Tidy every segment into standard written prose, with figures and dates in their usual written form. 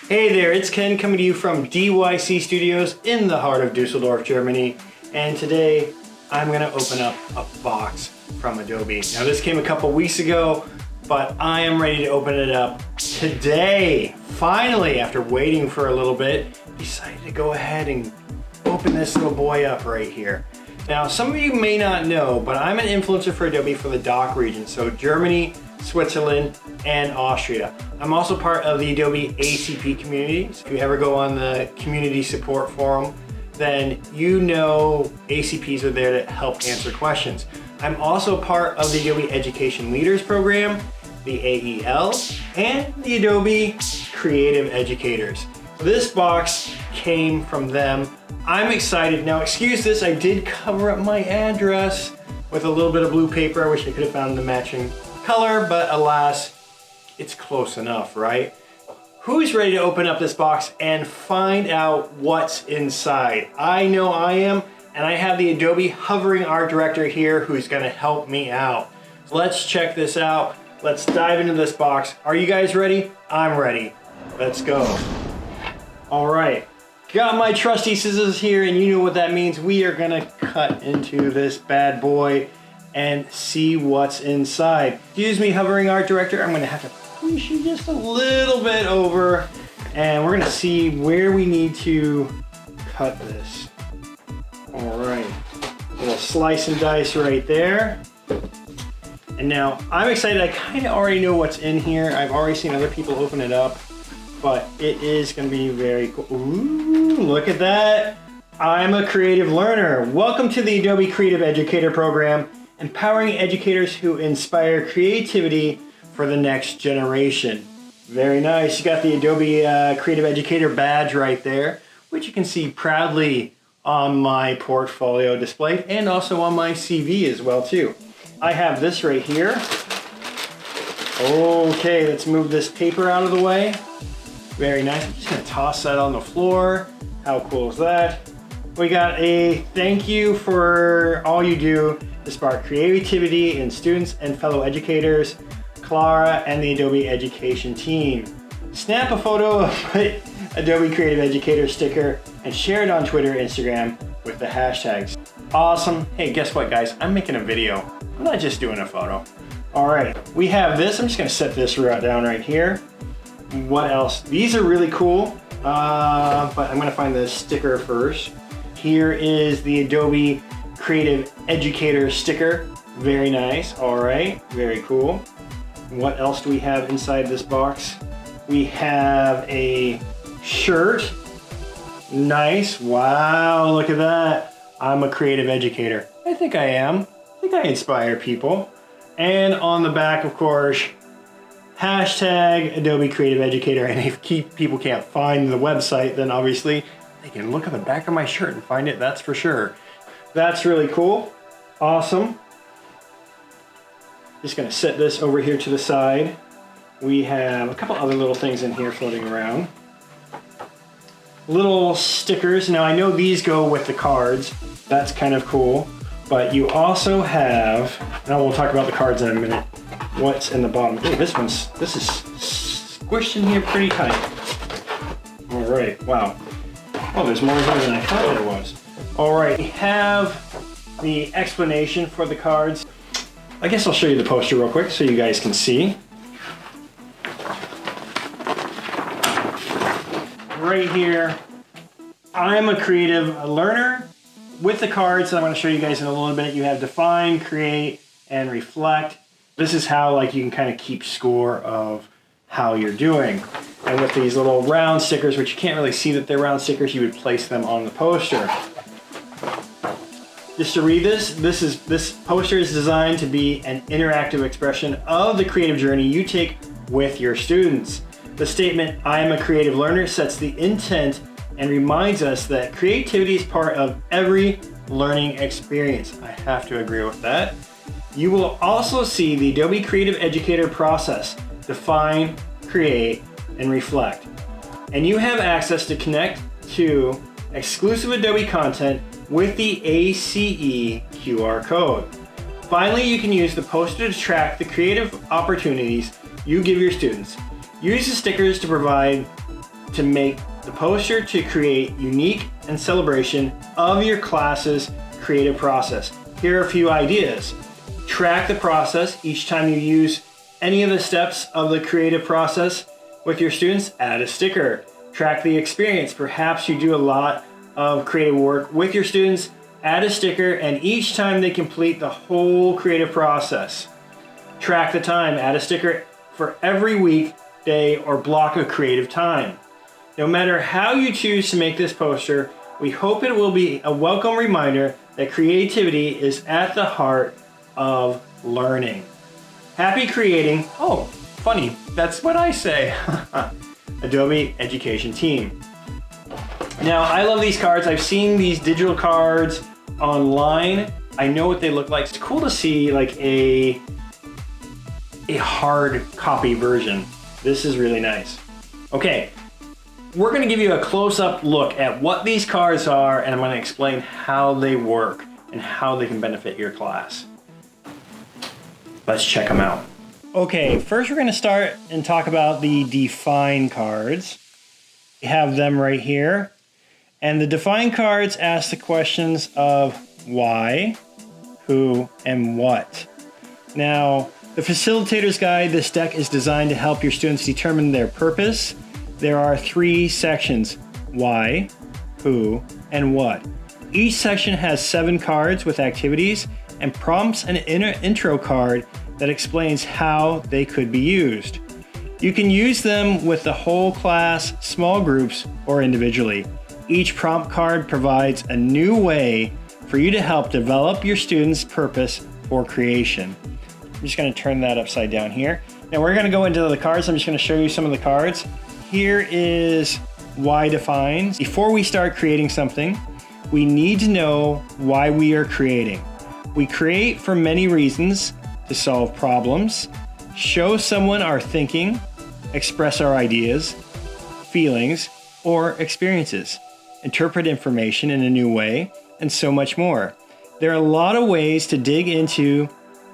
Hey there, it's Ken coming to you from DYC Studios in the heart of Dusseldorf, Germany. And today I'm gonna open up a box from Adobe. Now this came a couple weeks ago, but I am ready to open it up today. Finally, after waiting for a little bit, decided to go ahead and open this little boy up right here. Now, some of you may not know, but I'm an influencer for Adobe for the DACH region, so Germany, Switzerland, and Austria. I'm also part of the Adobe ACP communities. If you ever go on the community support forum, then you know ACPs are there to help answer questions. I'm also part of the Adobe Education Leaders Program, the AEL, and the Adobe Creative Educators. This box came from them. I'm excited. Now, excuse this, I did cover up my address with a little bit of blue paper. I wish I could have found the matching color, but alas, it's close enough, right? Who's ready to open up this box and find out what's inside? I know I am, and I have the Adobe Hovering Art Director here who's gonna help me out. So let's check this out. Let's dive into this box. Are you guys ready? I'm ready. Let's go. All right, got my trusty scissors here, and you know what that means. We are gonna cut into this bad boy and see what's inside. Excuse me, Hovering Art Director, I'm gonna have to push you just a little bit over, and we're gonna see where we need to cut this. All right, a little slice and dice right there. And now, I'm excited, I kinda already know what's in here. I've already seen other people open it up, but it is gonna be very cool. Ooh, look at that. I'm a creative learner. Welcome to the Adobe Creative Educator program, empowering educators who inspire creativity for the next generation. Very nice. You got the Adobe Creative Educator badge right there, which you can see proudly on my portfolio displayed and also on my CV as well too. I have this right here. Okay, let's move this paper out of the way. Very nice. I'm just gonna toss that on the floor. How cool is that? We got a thank you for all you do to spark creativity in students and fellow educators, Clara and the Adobe Education team. Snap a photo of my Adobe Creative Educator sticker and share it on Twitter, Instagram with the hashtags. Awesome. Hey, guess what guys? I'm making a video. I'm not just doing a photo. All right, we have this. I'm just gonna set this down right here. What else? These are really cool, but I'm gonna find the sticker first. Here is the Adobe Creative Educator sticker. Very nice. All right, very cool. What else do we have inside this box? We have a shirt. Nice. Wow, look at that. I'm a creative educator. I think I am. I think I inspire people. And on the back, of course, hashtag Adobe Creative Educator. And if people can't find the website, then obviously they can look at the back of my shirt and find it, that's for sure. That's really cool. Awesome. Just gonna set this over here to the side. We have a couple other little things in here floating around. Little stickers. Now I know these go with the cards. That's kind of cool. But you also have, and we'll talk about the cards in a minute, what's in the bottom. Ooh, this is squished in here pretty tight. All right, wow. Oh, there's more here than I thought there was. All right, we have the explanation for the cards. I guess I'll show you the poster real quick so you guys can see. Right here, I'm a creative learner. With the cards, I'm going to show you guys in a little bit, you have define, create, and reflect. This is how you can kind of keep score of how you're doing. And with these little round stickers, which you can't really see that they're round stickers, you would place them on the poster. Just to read this poster is designed to be an interactive expression of the creative journey you take with your students. The statement, I am a creative learner, sets the intent and reminds us that creativity is part of every learning experience. I have to agree with that. You will also see the Adobe Creative Educator process, define, create, and reflect. And you have access to connect to exclusive Adobe content with the ACE QR code. Finally, you can use the poster to track the creative opportunities you give your students. Use the stickers to provide to make the poster to create unique and celebration of your class's creative process. Here are a few ideas. Track the process each time you use any of the steps of the creative process with your students. Add a sticker. Track the experience. Perhaps you do a lot of creative work with your students. Add a sticker, and each time they complete the whole creative process. Track the time. Add a sticker for every week, day, or block of creative time. No matter how you choose to make this poster, we hope it will be a welcome reminder that creativity is at the heart of learning. Happy creating. Oh, funny, that's what I say. Adobe Education Team. Now, I love these cards. I've seen these digital cards online. I know what they look like. It's cool to see like a hard copy version. This is really nice. Okay, we're gonna give you a close-up look at what these cards are, and I'm gonna explain how they work and how they can benefit your class. Let's check them out. Okay, first we're gonna start and talk about the define cards. We have them right here. And the define cards ask the questions of why, who, and what. Now, the Facilitator's Guide, this deck is designed to help your students determine their purpose. There are 3 sections: why, who, and what. Each section has 7 cards with activities and prompts an intro card that explains how they could be used. You can use them with the whole class, small groups, or individually. Each prompt card provides a new way for you to help develop your students' purpose for creation. I'm just going to turn that upside down here. Now we're going to go into the cards. I'm just going to show you some of the cards. Here is why defines. Before we start creating something, we need to know why we are creating. We create for many reasons: to solve problems, show someone our thinking, express our ideas, feelings, or experiences, interpret information in a new way, and so much more. There are a lot of ways to dig into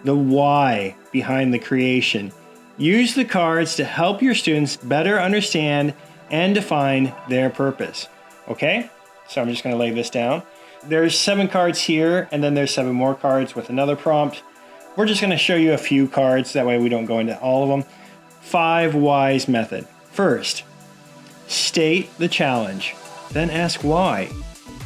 the why behind the creation. Use the cards to help your students better understand and define their purpose. Okay, so I'm just going to lay this down. There's 7 cards here, and then there's 7 more cards with another prompt. We're just going to show you a few cards, that way we don't go into all of them. 5 whys method. First, state the challenge, then ask why.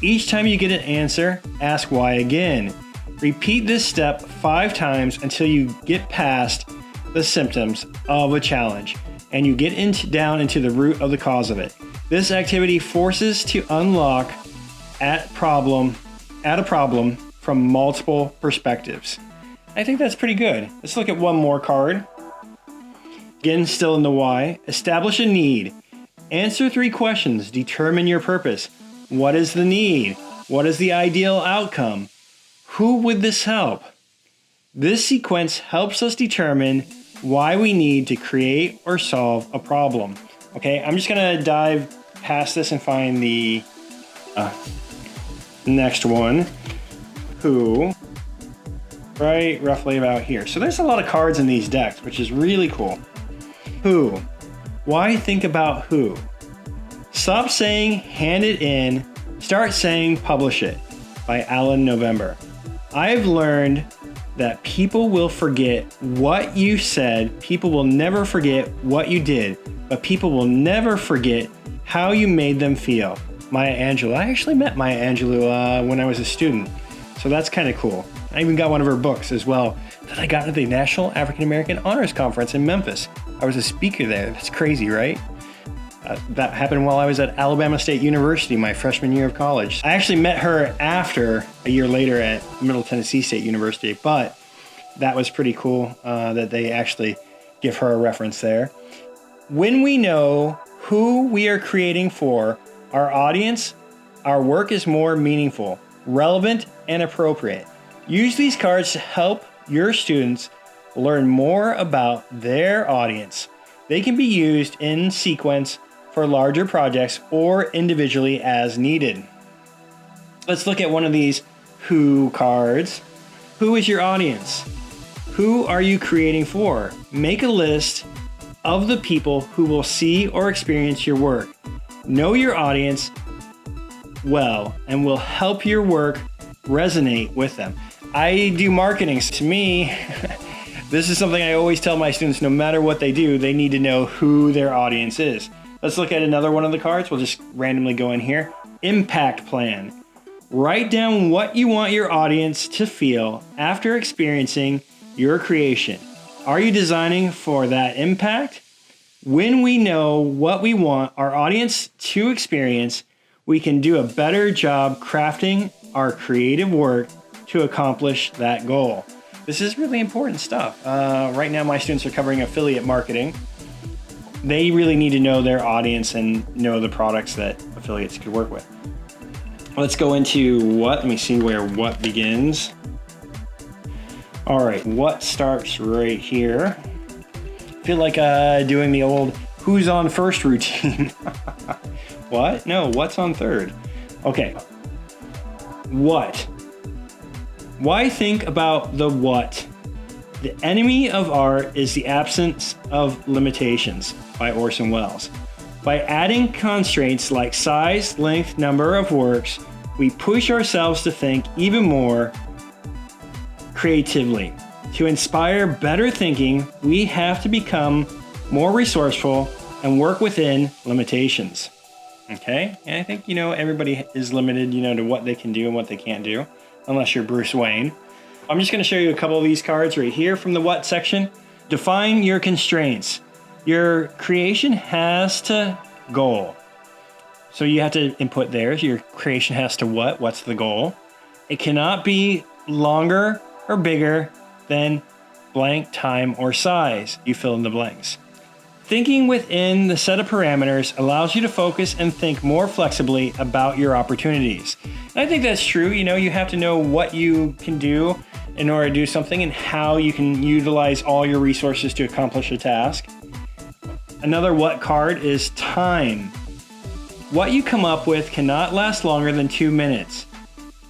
Each time you get an answer, ask why again. Repeat this step 5 times until you get past the symptoms of a challenge and you get down into the root of the cause of it. This activity forces to unlook at a problem from multiple perspectives. I think that's pretty good. Let's look at one more card. Again, still in the why. Establish a need. Answer 3 questions. Determine your purpose. What is the need? What is the ideal outcome? Who would this help? This sequence helps us determine why we need to create or solve a problem. Okay, I'm just gonna dive past this and find the next one. Who, right roughly about here. So there's a lot of cards in these decks, which is really cool. Who, why think about who? Stop saying hand it in, start saying publish it, by Alan November. I've learned that people will forget what you said, people will never forget what you did, but people will never forget how you made them feel. Maya Angelou. I actually met Maya Angelou when I was a student, so that's kind of cool. I even got one of her books as well that I got at the National African American Honors Conference in Memphis. I was a speaker there. That's crazy, right? That happened while I was at Alabama State University, my freshman year of college. I actually met her after, a year later, at Middle Tennessee State University, but that was pretty cool that they actually give her a reference there. When we know who we are creating for, our audience, our work is more meaningful, relevant, and appropriate. Use these cards to help your students learn more about their audience. They can be used in sequence for larger projects or individually as needed. Let's look at one of these who cards. Who is your audience? Who are you creating for? Make a list of the people who will see or experience your work. know your audience well and will help your work resonate with them. I do marketing. To me, this is something I always tell my students, no matter what they do, they need to know who their audience is. Let's look at another one of the cards. We'll just randomly go in here. Impact plan. Write down what you want your audience to feel after experiencing your creation. Are you designing for that impact? When we know what we want our audience to experience, we can do a better job crafting our creative work to accomplish that goal. This is really important stuff. Right now, my students are covering affiliate marketing. They really need to know their audience and know the products that affiliates could work with. Let's go into what. Let me see where what begins. All right, what starts right here. I feel like doing the old who's on first routine. What? No, what's on third? Okay. What? Why think about the what? The enemy of art is the absence of limitations, by Orson Welles. By adding constraints like size, length, number of works, we push ourselves to think even more creatively. To inspire better thinking, we have to become more resourceful and work within limitations. Okay? And I think, everybody is limited, to what they can do and what they can't do, unless you're Bruce Wayne. I'm just going to show you a couple of these cards right here from the what section. Define your constraints. Your creation has to goal. So you have to input there. Your creation has to what? What's the goal? It cannot be longer or bigger than blank time or size. You fill in the blanks. Thinking within the set of parameters allows you to focus and think more flexibly about your opportunities. And I think that's true. You have to know what you can do in order to do something and how you can utilize all your resources to accomplish a task. Another what card is time. What you come up with cannot last longer than 2 minutes.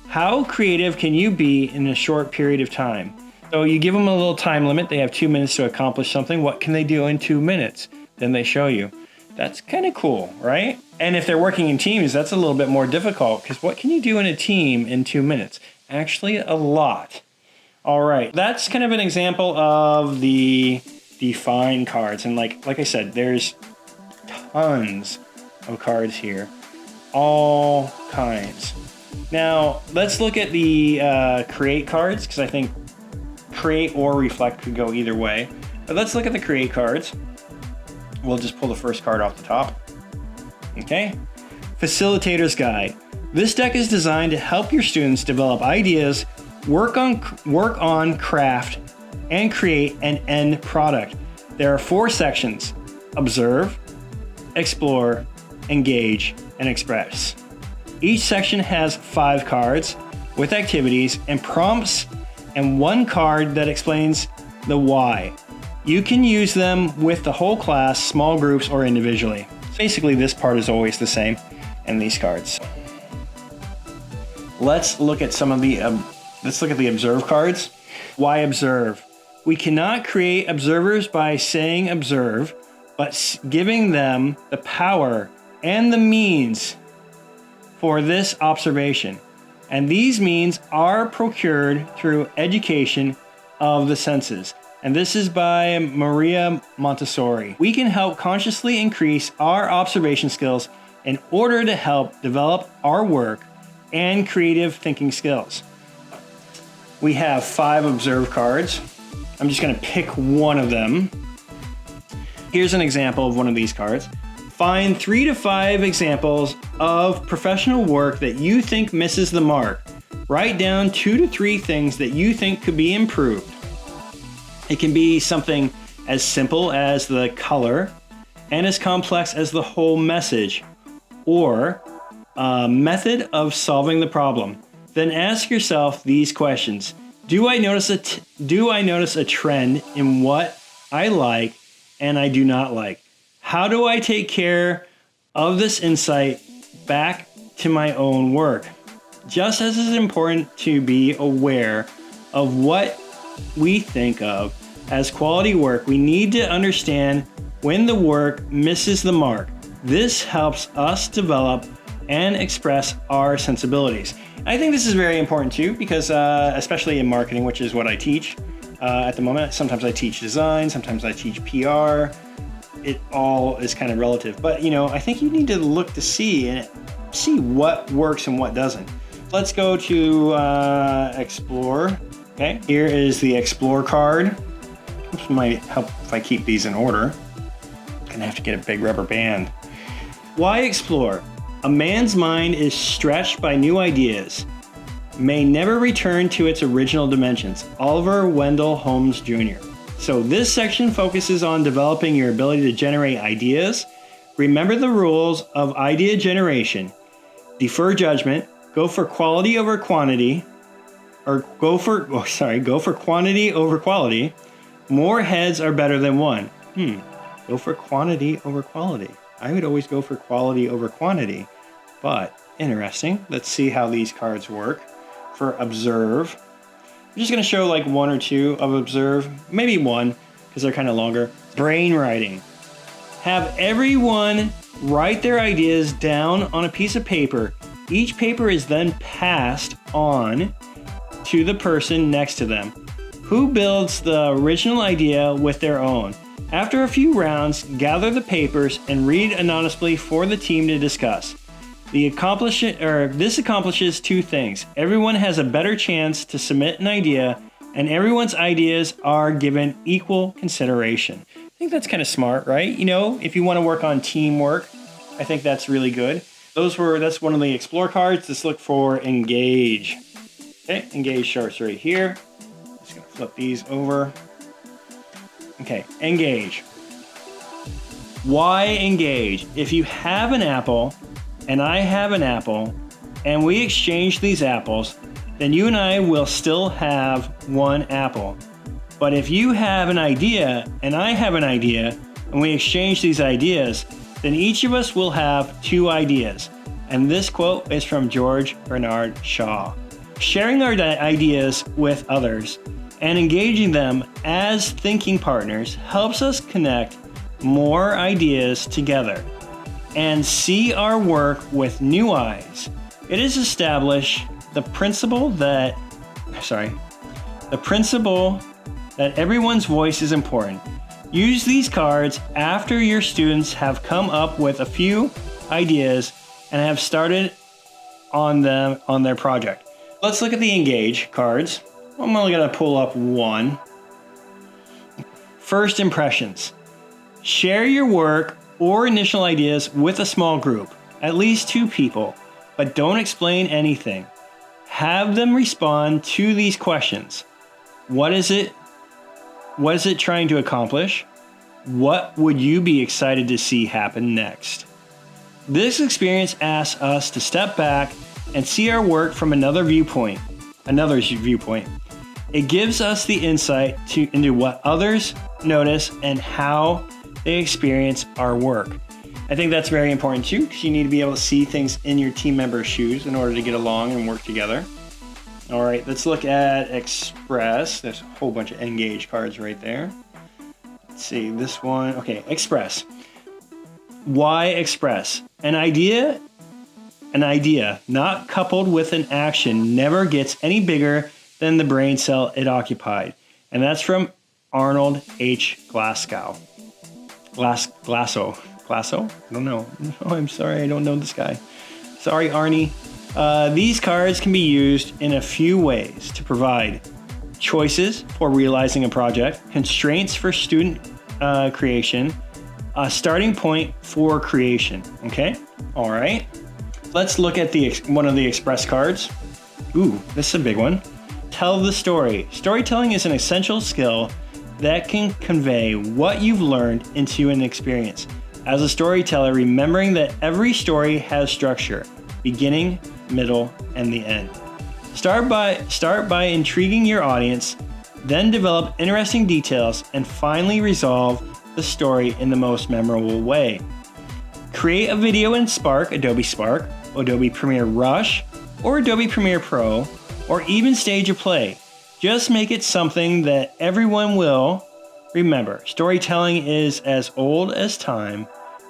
How creative can you be in a short period of time? So you give them a little time limit. They have 2 minutes to accomplish something. What can they do in 2 minutes? Then they show you. That's kind of cool, right? And if they're working in teams, that's a little bit more difficult because what can you do in a team in 2 minutes? Actually, a lot. All right, that's kind of an example of the define cards. And like I said, there's tons of cards here, all kinds. Now, let's look at the create cards because I think create or reflect could go either way. But let's look at the create cards. We'll just pull the first card off the top. Okay. Facilitator's Guide. This deck is designed to help your students develop ideas, work on craft, and create an end product. There are 4 sections: observe, explore, engage, and express. Each section has 5 cards with activities and prompts and 1 card that explains the why. You can use them with the whole class, small groups, or individually. So basically, this part is always the same in these cards. Let's look at the observe cards. Why observe? We cannot create observers by saying observe, but giving them the power and the means for this observation. And these means are procured through education of the senses. And this is by Maria Montessori. We can help consciously increase our observation skills in order to help develop our work and creative thinking skills. We have 5 observe cards. I'm just going to pick one of them. Here's an example of one of these cards. Find 3 to 5 examples of professional work that you think misses the mark. Write down 2 to 3 things that you think could be improved. It can be something as simple as the color and as complex as the whole message, or a method of solving the problem. Then ask yourself these questions. Do I notice a trend in what I like and I do not like? How do I take care of this insight back to my own work? Just as it's important to be aware of what we think of as quality work, we need to understand when the work misses the mark. This helps us develop and express our sensibilities. I think this is very important too, because especially in marketing, which is what I teach at the moment. Sometimes I teach design, sometimes I teach PR. It all is kind of relative, but I think you need to look to see what works and what doesn't. Let's go to Explore. Okay, here is the Explore card. This might help if I keep these in order. I'm gonna have to get a big rubber band. Why explore? A man's mind is stretched by new ideas, may never return to its original dimensions. Oliver Wendell Holmes Jr. So this section focuses on developing your ability to generate ideas. Remember the rules of idea generation. Defer judgment, go for quality over quantity, or go for quantity over quality. More heads are better than one. Go for quantity over quality. I would always go for quality over quantity, but interesting. Let's see how these cards work. For observe, I'm just gonna show like one or two of observe, maybe one, because they're kind of longer. Brainwriting. Have everyone write their ideas down on a piece of paper. Each paper is then passed on to the person next to them, who builds the original idea with their own. After a few rounds, gather the papers and read anonymously for the team to discuss. This accomplishes two things. Everyone has a better chance to submit an idea, and everyone's ideas are given equal consideration. I think that's kind of smart, right? If you want to work on teamwork, I think that's really good. That's one of the Explore cards. Let's look for Engage. Okay, Engage starts right here. Just gonna flip these over. Okay, engage. Why engage? If you have an apple and I have an apple and we exchange these apples, then you and I will still have one apple. But if you have an idea and I have an idea and we exchange these ideas, then each of us will have two ideas. And this quote is from George Bernard Shaw. Sharing our ideas with others and engaging them as thinking partners helps us connect more ideas together and see our work with new eyes. It is established the principle that everyone's voice is important. Use these cards after your students have come up with a few ideas and have started on their project. Let's look at the Engage cards. I'm only going to pull up one. First impressions. Share your work or initial ideas with a small group, at least 2 people, but don't explain anything. Have them respond to these questions. What is it trying to accomplish? What would you be excited to see happen next? This experience asks us to step back and see our work from another's viewpoint. It gives us the insight into what others notice and how they experience our work. I think that's very important too, because you need to be able to see things in your team member's shoes in order to get along and work together. All right, let's look at Express. There's a whole bunch of Engage cards right there. Let's see, this one. Okay, Express. Why express? An idea not coupled with an action never gets any bigger than the brain cell it occupied. And that's from Arnold H. Glasso? I don't know. Oh, I'm sorry, I don't know this guy. Sorry, Arnie. These cards can be used in a few ways to provide choices for realizing a project, constraints for student creation, a starting point for creation. Okay? All right. Let's look at one of the Express cards. Ooh, this is a big one. Tell the story. Storytelling is an essential skill that can convey what you've learned into an experience. As a storyteller, remembering that every story has structure, beginning, middle, and the end. Start by intriguing your audience, then develop interesting details, and finally resolve the story in the most memorable way. Create a video in Adobe Spark, Adobe Premiere Rush, or Adobe Premiere Pro, or even stage a play. Just make it something that everyone will remember. Storytelling is as old as time.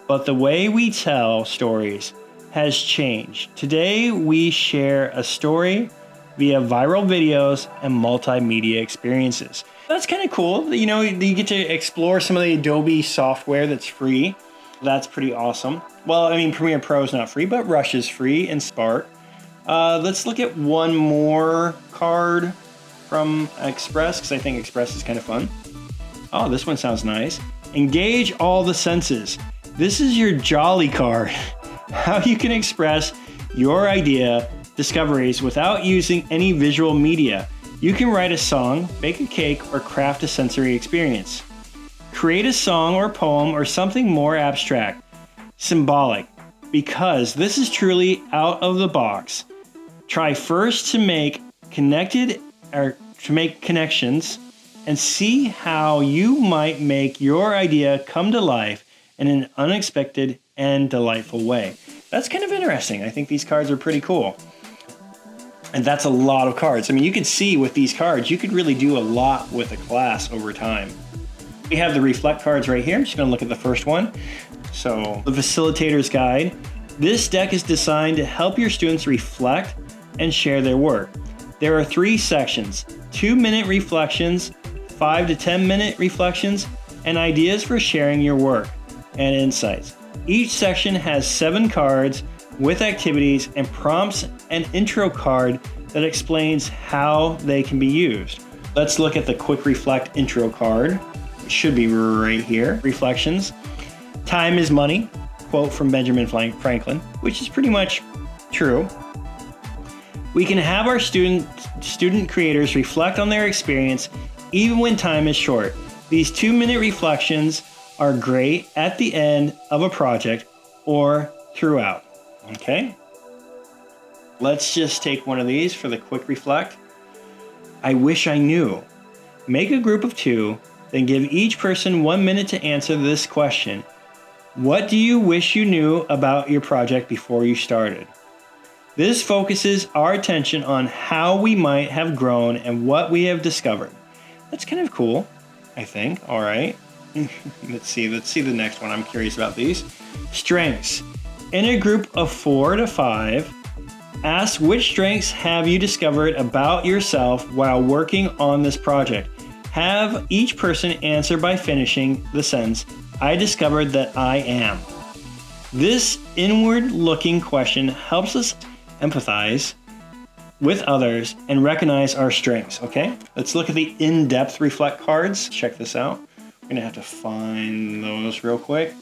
but the way we tell stories has changed. Today, we share a story via viral videos and multimedia experiences. That's kind of cool. You know, you get to explore some of the Adobe software that's free. That's pretty awesome. Well, I mean, Premiere Pro is not free, but Rush is free and Spark. Let's look at one more card from Express, because I think Express is kind of fun. Oh, this one sounds nice. Engage all the senses. This is your Jolly card. How you can express your idea discoveries without using any visual media. You can write a song, bake a cake, or craft a sensory experience. Create a song or poem or something more abstract, symbolic, because this is truly out of the box. Try first to make connections and see how you might make your idea come to life in an unexpected and delightful way. That's kind of interesting. I think these cards are pretty cool. And that's a lot of cards. I mean, you can see with these cards, you could really do a lot with a class over time. We have the reflect cards right here. I'm just gonna look at the first one. So the Facilitator's Guide. This deck is designed to help your students reflect and share their work. There are 3 sections: 2-minute reflections, 5 to 10-minute reflections, and ideas for sharing your work and insights. Each section has 7 cards with activities and prompts, and intro card that explains how they can be used. Let's look at the Quick Reflect intro card. It should be right here. Reflections. Time is money, quote from Benjamin Franklin, which is pretty much true. We can have our student creators reflect on their experience even when time is short. These 2-minute reflections are great at the end of a project or throughout. Okay, let's just take one of these for the quick reflect. I wish I knew. Make a group of 2, then give each person 1 minute to answer this question. What do you wish you knew about your project before you started? This focuses our attention on how we might have grown and what we have discovered. That's kind of cool, I think. All right, let's see the next one. I'm curious about these. Strengths. In a group of 4 to 5, ask which strengths have you discovered about yourself while working on this project. Have each person answer by finishing the sentence, I discovered that I am. This inward-looking question helps us empathize with others and recognize our strengths, okay? Let's look at the in-depth reflect cards. Check this out. We're gonna have to find those real quick.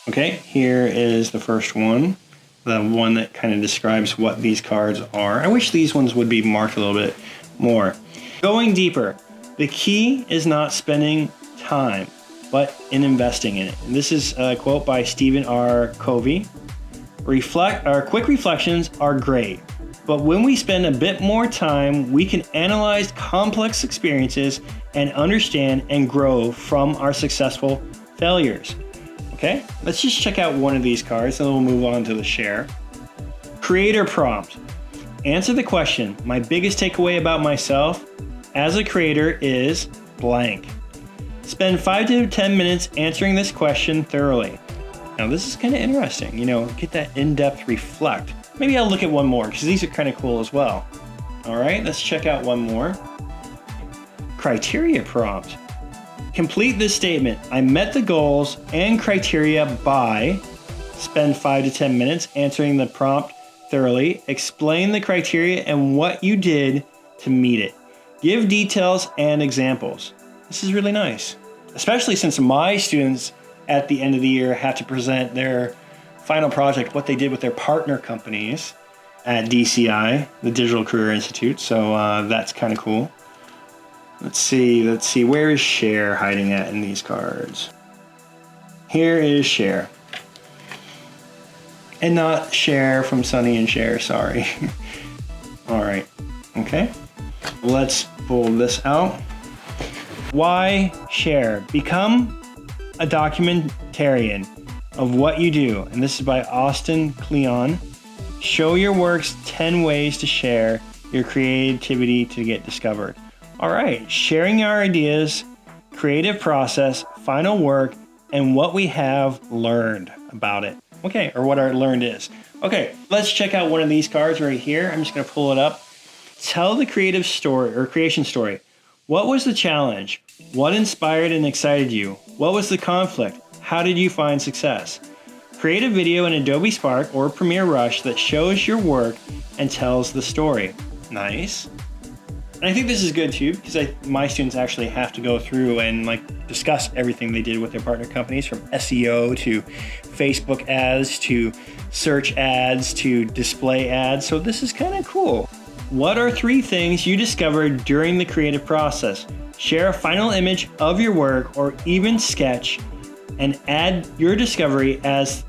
Okay, here is the first one, the one that kind of describes what these cards are. I wish these ones would be marked a little bit more. Going deeper, the key is not spending time, but in investing in it. And this is a quote by Stephen R. Covey. Quick reflections are great, but when we spend a bit more time, we can analyze complex experiences and understand and grow from our successful failures. Okay, let's just check out one of these cards and then we'll move on to the share. Creator prompt. Answer the question, my biggest takeaway about myself as a creator is blank. Spend 5 to 10 minutes answering this question thoroughly. Now this is kind of interesting, you know, get that in-depth reflect. Maybe I'll look at one more because these are kind of cool as well. All right, let's check out one more. Criteria prompt. Complete this statement. I met the goals and criteria by, spend 5 to 10 minutes answering the prompt thoroughly, explain the criteria and what you did to meet it. Give details and examples. This is really nice, especially since my students at the end of the year have to present their final project, what they did with their partner companies at DCI, the Digital Career Institute. So that's kind of cool. Let's see, where is share hiding at in these cards? Here is share. And not share from Sonny and Cher, sorry. All right, okay. Let's pull this out. Why share? Become a documentarian of what you do. And this is by Austin Kleon. Show your works 10 ways to share your creativity to get discovered. All right, sharing our ideas, creative process, final work, and what we have learned about it. Okay, or what our learned is. Okay, let's check out one of these cards right here. I'm just gonna pull it up. Tell the creative story or creation story. What was the challenge? What inspired and excited you? What was the conflict? How did you find success? Create a video in Adobe Spark or Premiere Rush that shows your work and tells the story. Nice. And I think this is good too, because my students actually have to go through and like discuss everything they did with their partner companies, from SEO to Facebook ads to search ads to display ads. So this is kind of cool. What are 3 things you discovered during the creative process? Share a final image of your work or even sketch and add your discovery as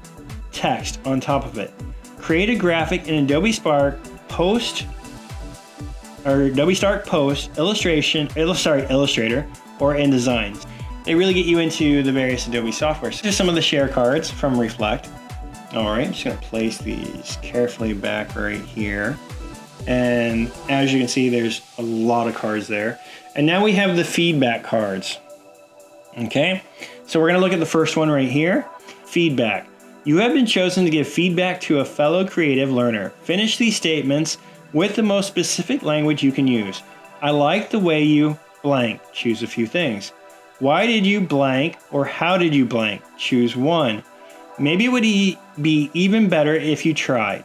text on top of it. Create a graphic in Adobe Spark post Illustrator or InDesigns. They really get you into the various Adobe software. So here's some of the share cards from Reflect. All right, I'm just gonna place these carefully back right here. And as you can see, there's a lot of cards there. And now we have the feedback cards. Okay, so we're gonna look at the first one right here. Feedback. You have been chosen to give feedback to a fellow creative learner. Finish these statements with the most specific language you can use. I like the way you blank. Choose a few things. Why did you blank or how did you blank? Choose one. Maybe it would be even better if you tried.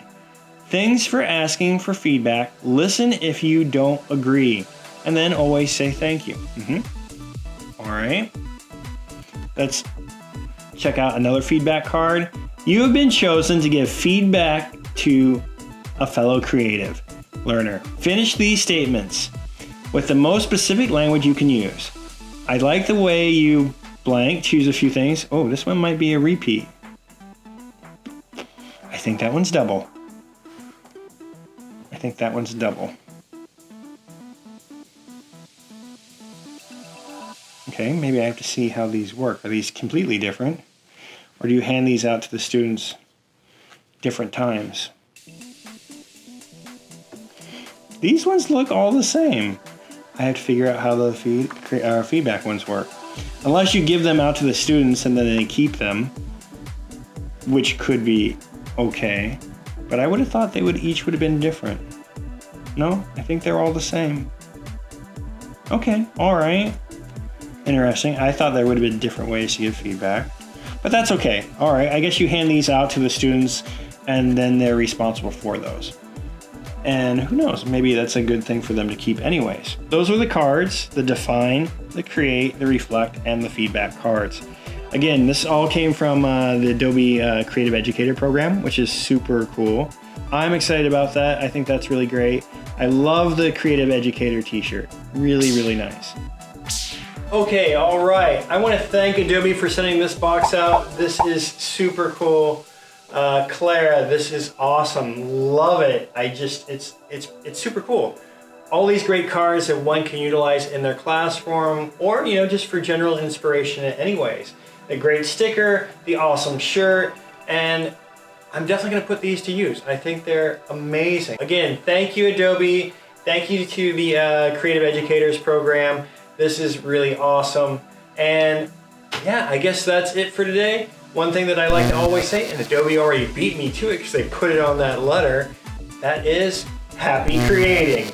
Things for asking for feedback. Listen if you don't agree. And then always say thank you. All right. Let's check out another feedback card. You have been chosen to give feedback to a fellow creative learner. Finish these statements with the most specific language you can use. I like the way you blank. Choose a few things. Oh, this one might be a repeat. I think that one's double. Okay, maybe I have to see how these work. Are these completely different? Or do you hand these out to the students different times? These ones look all the same. I have to figure out how the feedback ones work. Unless you give them out to the students and then they keep them, which could be okay. But I would have thought they each would have been different. No, I think they're all the same. Okay, all right. Interesting. I thought there would have been different ways to give feedback, but that's okay. All right, I guess you hand these out to the students and then they're responsible for those. And who knows, maybe that's a good thing for them to keep anyways. Those are the cards: the define, the create, the reflect, and the feedback cards. Again, this all came from the Adobe Creative Educator program, which is super cool. I'm excited about that. I think that's really great. I love the Creative Educator t-shirt. Really, really nice. Okay, all right. I want to thank Adobe for sending this box out. This is super cool. Clara, this is awesome. Love it. It's super cool. All these great cards that one can utilize in their classroom or, just for general inspiration anyways. A great sticker, the awesome shirt, and I'm definitely going to put these to use. I think they're amazing. Again, thank you, Adobe. Thank you to the Creative Educators program. This is really awesome. And yeah, I guess that's it for today. One thing that I like to always say, and Adobe already beat me to it because they put it on that letter, that is happy creating.